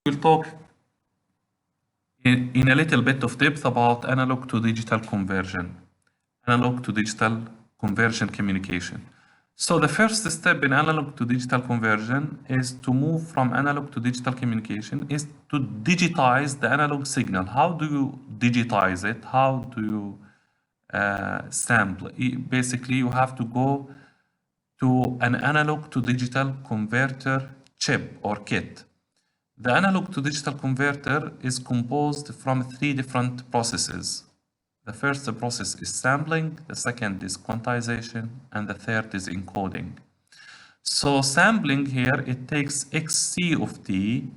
we'll talk in a little bit of depth about analog to digital conversion, analog to digital conversion communication. So the first step in analog to digital conversion is to move from analog to digital communication is to digitize the analog signal. How do you digitize it? How do you sample? Basically, you have to go to an analog to digital converter chip or kit. The analog to digital converter is composed from 3 different processes. The first process is sampling, the second is quantization, and the third is encoding. So sampling here, it takes xc of t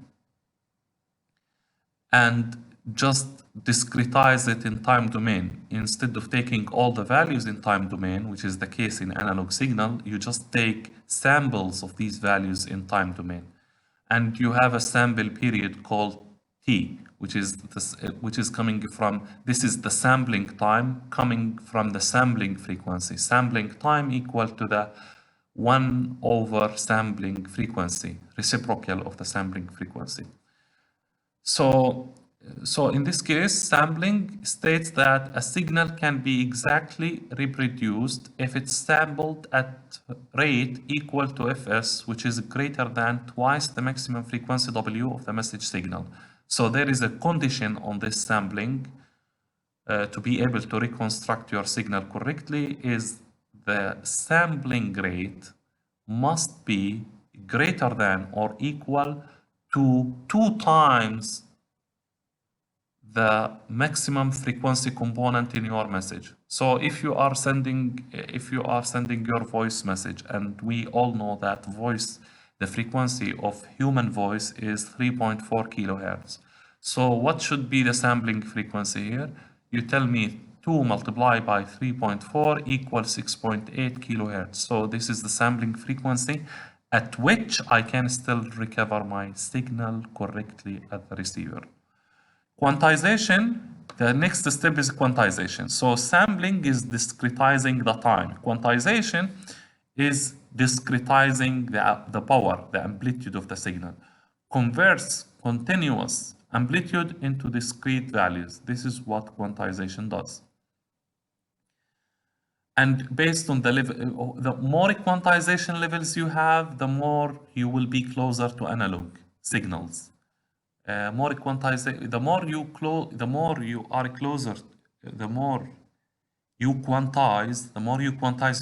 and just discretize it in time domain. Instead of taking all the values in time domain, which is the case in analog signal, you just take samples of these values in time domain. And you have a sample period called t, which is coming from, this is the sampling time coming from the sampling frequency. Sampling time equal to the 1 over sampling frequency, reciprocal of the sampling frequency. So in this case, sampling states that a signal can be exactly reproduced if it's sampled at rate equal to fs, which is greater than twice the maximum frequency w of the message signal. So there is a condition on this sampling to be able to reconstruct your signal correctly is the sampling rate must be greater than or equal to 2 times the maximum frequency component in your message. So if you are sending your voice message, and we all know that voice, the frequency of human voice is 3.4 kilohertz. So what should be the sampling frequency here? You tell me 2 multiplied by 3.4 equals 6.8 kilohertz. So this is the sampling frequency at which I can still recover my signal correctly at the receiver. Quantization, the next step is quantization. So sampling is discretizing the time. Quantization is discretizing the power, the amplitude of the signal. Converts continuous amplitude into discrete values. This is what quantization does. And based on the level, the more quantization levels you have, the more you will be closer to analog signals. The more you quantize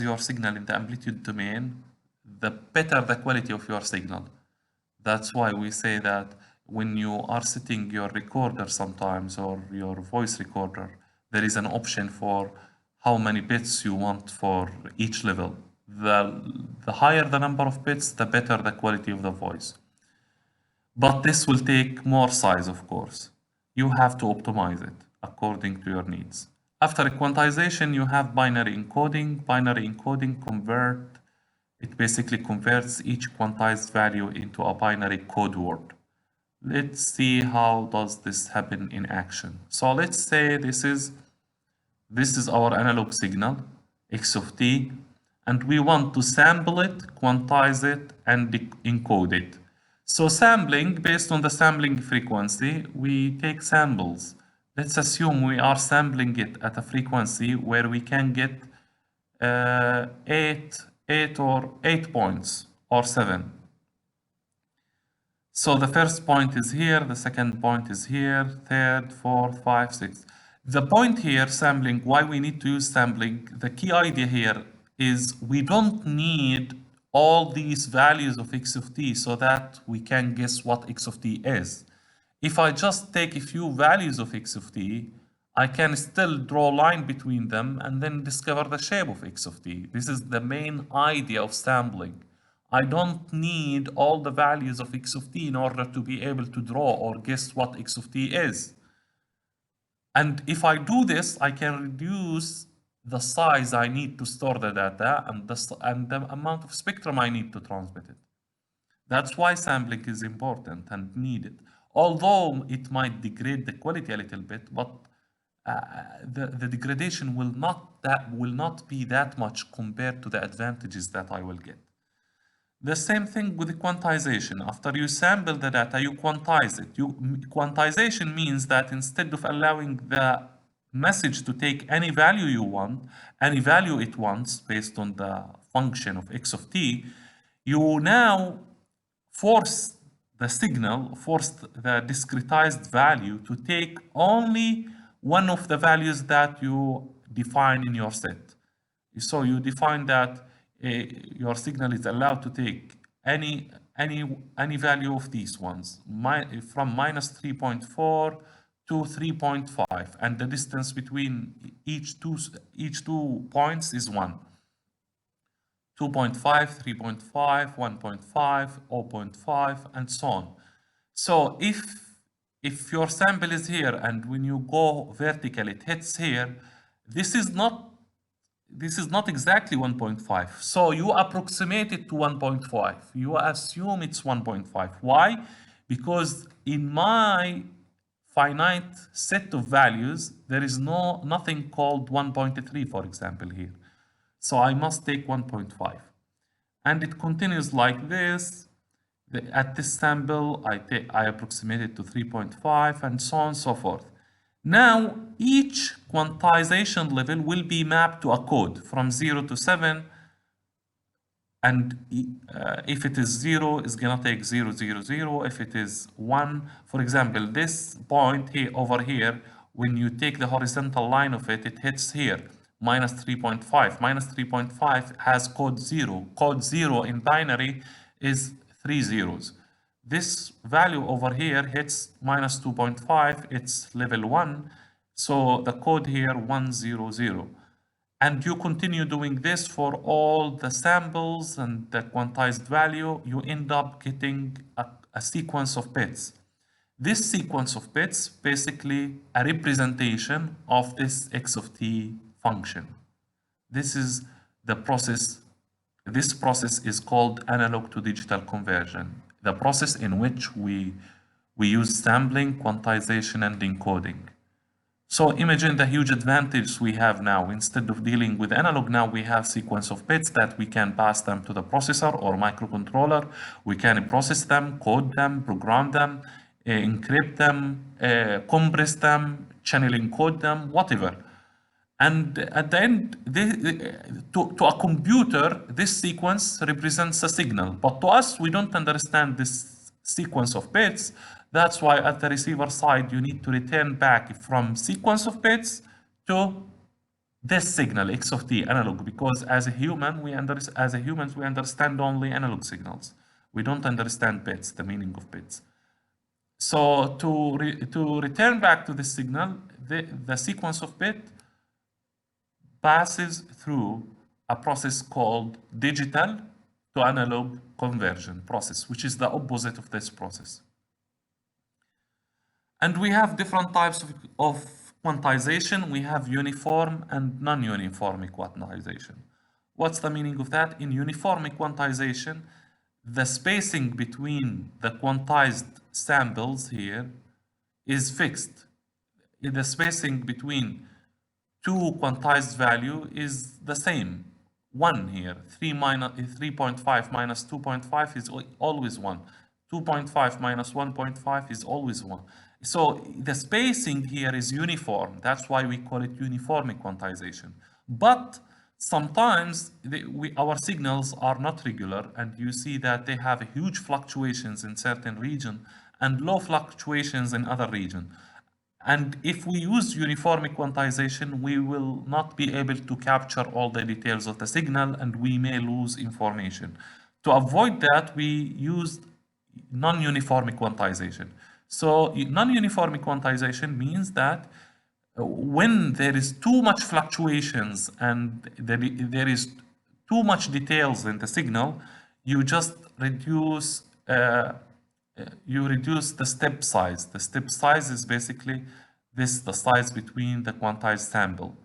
your signal in the amplitude domain, the better the quality of your signal. That's why we say that when you are setting your recorder sometimes, or your voice recorder, there is an option for how many bits you want for each level. The higher the number of bits, the better the quality of the voice. But this will take more size, of course. You have to optimize it according to your needs. After quantization, you have binary encoding. Binary encoding it basically converts each quantized value into a binary code word. Let's see how does this happen in action. So let's say this is our analog signal, x of t, and we want to sample it, quantize it, and encode it. So sampling, based on the sampling frequency, we take samples. Let's assume we are sampling it at a frequency where we can get 8 points or 7. So the first point is here, the second point is here, third, fourth, 5, 6. The point here, sampling, why we need to use sampling, the key idea here is we don't need all these values of x of t so that we can guess what x of t is. If I just take a few values of x of t, I can still draw a line between them and then discover the shape of x of t. This is the main idea of sampling. I don't need all the values of x of t in order to be able to draw or guess what x of t is. And if I do this, I can reduce the size I need to store the data and the amount of spectrum I need to transmit it. That's why sampling is important and needed. Although it might degrade the quality a little bit, but the degradation will not be that much compared to the advantages that I will get. The same thing with the quantization. After you sample the data, you quantize it. Quantization means that instead of allowing the message to take any value you want, any value it wants based on the function of x of t, you now force the signal, force the discretized value to take only one of the values that you define in your set. So you define that your signal is allowed to take any value of these ones, from minus 3.4 to 3.5, and the distance between each two points is 1. 2.5, 3.5, 1.5, 0.5, and so on. So if your sample is here and when you go vertical it hits here, this is not exactly 1.5. So you approximate it to 1.5. You assume it's 1.5. Why? Because in my finite set of values, there is nothing called 1.3, for example, here. So I must take 1.5. And it continues like this. At this sample, I approximate it to 3.5 and so on and so forth. Now, each quantization level will be mapped to a code from 0 to 7. And if it is 0, it's going to take 0, 0, 0. If it is 1, for example, this point here over here, when you take the horizontal line of it, it hits here. Minus 3.5. Minus 3.5 has code 0. Code 0 in binary is 3 zeros. This value over here hits minus 2.5. It's level 1. So the code here 100. And you continue doing this for all the samples and the quantized value. You end up getting a sequence of bits. This sequence of bits basically a representation of this x of t function. This is the process. This process is called analog to digital conversion, the process in which we use sampling, quantization, and encoding. So imagine the huge advantage we have now. Instead of dealing with analog, now we have sequence of bits that we can pass them to the processor or microcontroller. We can process them, code them, program them, encrypt them, compress them, channel encode them, whatever. And at the end, to a computer, this sequence represents a signal. But to us, we don't understand this sequence of bits. That's why at the receiver side, you need to return back from sequence of bits to this signal, x of t, analog. Because as a human, we understand only analog signals. We don't understand bits, the meaning of bits. So to return back to this signal, the sequence of bit passes through a process called digital to analog conversion process, which is the opposite of this process. And we have different types of quantization. We have uniform and non-uniform quantization. What's the meaning of that? In uniform quantization, the spacing between the quantized samples here is fixed. The spacing between two quantized value is the same. 1 here. 3.5 minus 2.5 is always 1. 2.5 minus 1.5 is always 1. So the spacing here is uniform. That's why we call it uniform quantization. But sometimes our signals are not regular, and you see that they have huge fluctuations in certain region and low fluctuations in other region. And if we use uniform quantization, we will not be able to capture all the details of the signal, and we may lose information. To avoid that, we used non-uniform quantization. So non-uniform quantization means that when there is too much fluctuations and there is too much details in the signal, you just reduce the step size. The step size is basically the size between the quantized sample.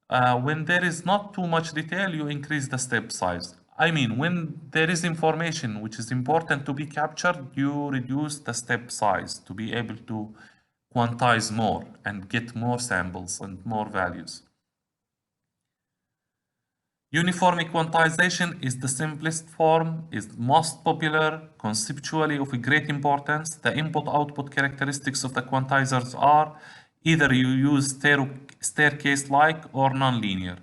When there is not too much detail, you increase the step size. I mean, when there is information which is important to be captured, you reduce the step size to be able to quantize more and get more samples and more values. Uniform quantization is the simplest form, is most popular, conceptually of great importance. The input-output characteristics of the quantizers are either you use staircase-like or nonlinear.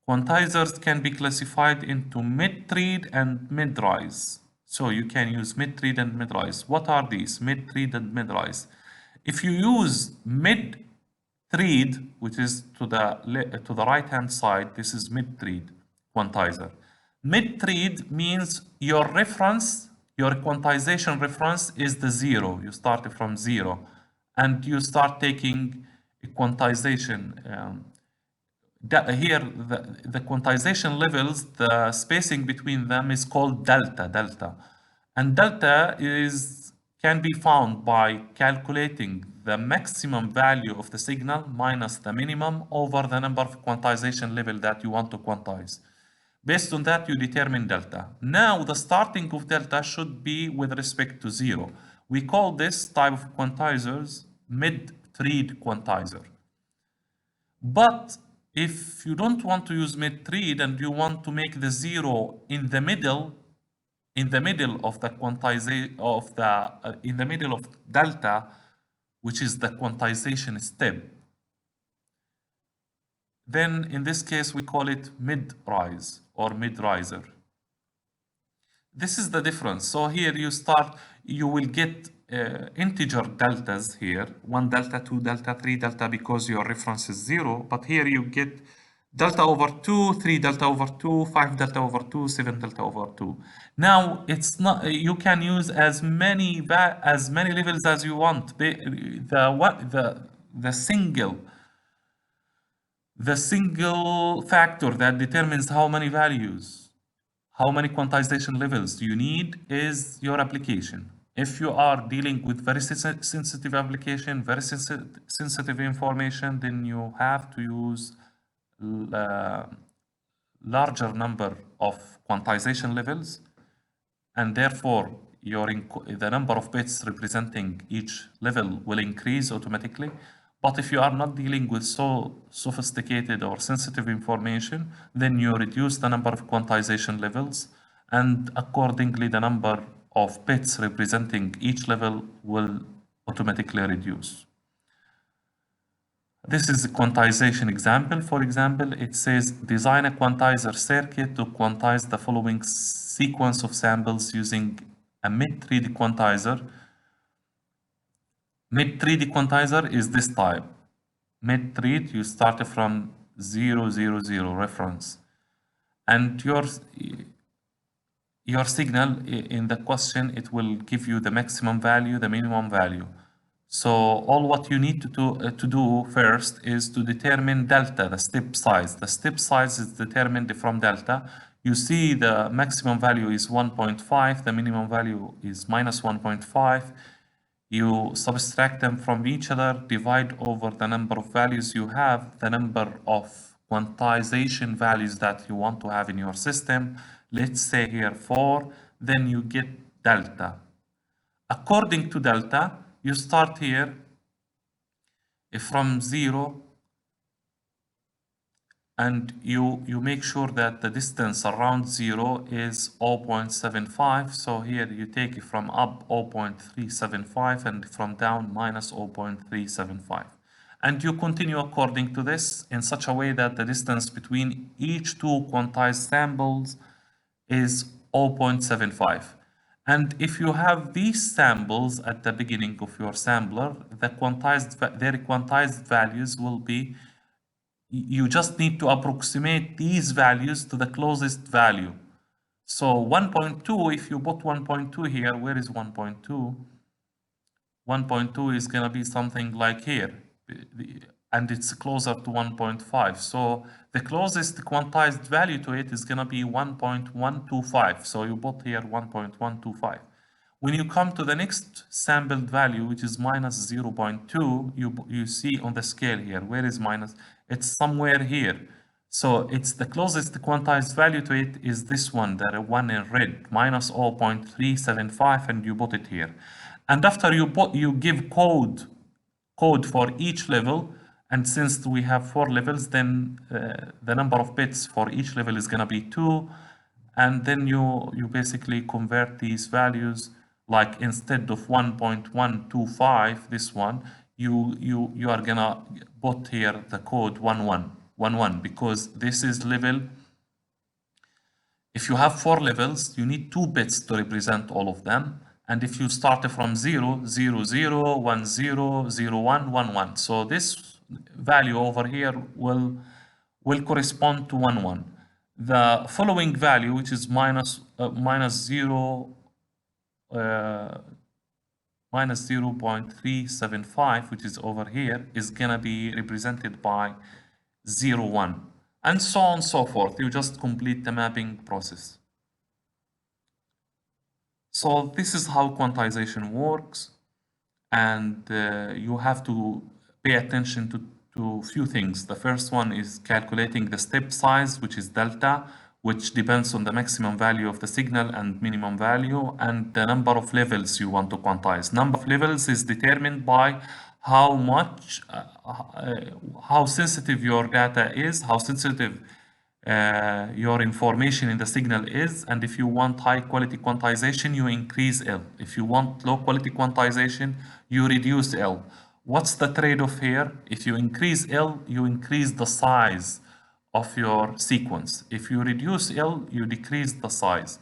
Quantizers can be classified into mid-read and mid-rise. So you can use mid-read and mid-rise. What are these? Mid-read and mid-rise. If you use mid-read, which is to the right-hand side, this is mid-read quantizer. Mid-read means your reference, your quantization reference is the zero. You start from zero, and you start taking a quantization. Here, the quantization levels, the spacing between them is called delta. And delta can be found by calculating the maximum value of the signal minus the minimum over the number of quantization level that you want to quantize. Based on that, you determine delta. Now, the starting of delta should be with respect to zero. We call this type of quantizers mid-read quantizer. But if you don't want to use mid-read and you want to make the zero in the middle of the quantization of in the middle of delta, which is the quantization step, then in this case we call it mid-rise or mid-riser. This is the difference. So here you will get integer deltas here, 1 delta, 2 delta, 3 delta, because your reference is 0. But here you get delta over 2, 3 delta over 2, 5 delta over 2, 7 delta over 2. Now it's not, you can use as many levels as you want. The single factor that determines how many values, how many quantization levels you need is your application. If you are dealing with very sensitive application, very sensitive information, then you have to use larger number of quantization levels, and therefore the number of bits representing each level will increase automatically. But if you are not dealing with so sophisticated or sensitive information, then you reduce the number of quantization levels, and accordingly the number of bits representing each level will automatically reduce. This is a quantization example. For example, it says design a quantizer circuit to quantize the following sequence of samples using a mid-read quantizer. Mid-read quantizer is this type. Mid-read, you start from 0, 0, 0 reference, and your signal in the question, it will give you the maximum value, the minimum value. So all what you need to do first is to determine delta, the step size. The step size is determined from delta. You see the maximum value is 1.5, the minimum value is minus 1.5. You subtract them from each other, divide over the number of values you have, the number of quantization values that you want to have in your system. Let's say here 4, then you get delta. According to delta, you start here from 0, and you make sure that the distance around 0 is 0.75. So here you take it from up 0.375 and from down minus 0.375. And you continue according to this in such a way that the distance between each two quantized samples is 0.75. And if you have these samples at the beginning of your sampler, their quantized values will be, you just need to approximate these values to the closest value. So 1.2, if you put 1.2 here, where is 1.2? 1.2 is going to be something like here, and it's closer to 1.5. So the closest quantized value to it is going to be 1.125. So you put here 1.125. When you come to the next sampled value, which is minus 0.2, you see on the scale here, where is minus? It's somewhere here. So it's the closest quantized value to it is this one, the one in red, minus 0.375, and you put it here. And after you give code for each level, And since we have 4 levels, then the number of bits for each level is going to be 2. And then you basically convert these values, like instead of 1.125, this one, you are going to put here the code 1111, because this is level. If you have 4 levels, you need 2 bits to represent all of them. And if you start from 0, 0, 0, 1, 0, 0, 1, 1, 1. So this value over here will correspond to 1, 1. The following value, which is minus 0, minus 0.375, which is over here, is going to be represented by 0, 1. And so on and so forth. You just complete the mapping process. So this is how quantization works, and you have to pay attention to few things. The first one is calculating the step size, which is delta, which depends on the maximum value of the signal and minimum value, and the number of levels you want to quantize. Number of levels is determined by how much, how sensitive your data is, how sensitive your information in the signal is, and if you want high quality quantization, you increase L. If you want low quality quantization, you reduce L. What's the trade-off here? If you increase L, you increase the size of your sequence. If you reduce L, you decrease the size.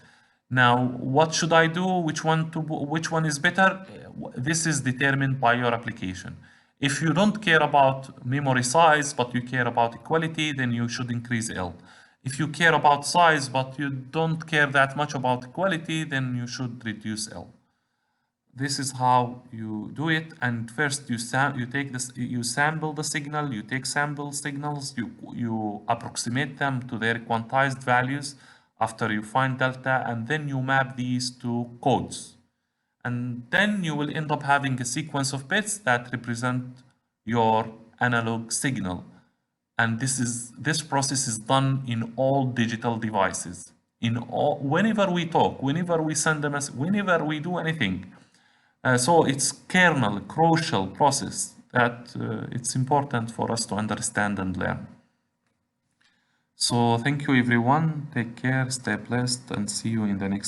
Now, what should I do? Which one is better? This is determined by your application. If you don't care about memory size, but you care about quality, then you should increase L. If you care about size, but you don't care that much about quality, then you should reduce L. This is how you do it. And first you sample the signal, you take sample signals, you approximate them to their quantized values after you find delta, and then you map these to codes. And then you will end up having a sequence of bits that represent your analog signal. And this process is done in all digital devices. Whenever we talk, whenever we send a message, whenever we do anything. So it's crucial process that it's important for us to understand and learn. So thank you everyone. Take care, stay blessed, and see you in the next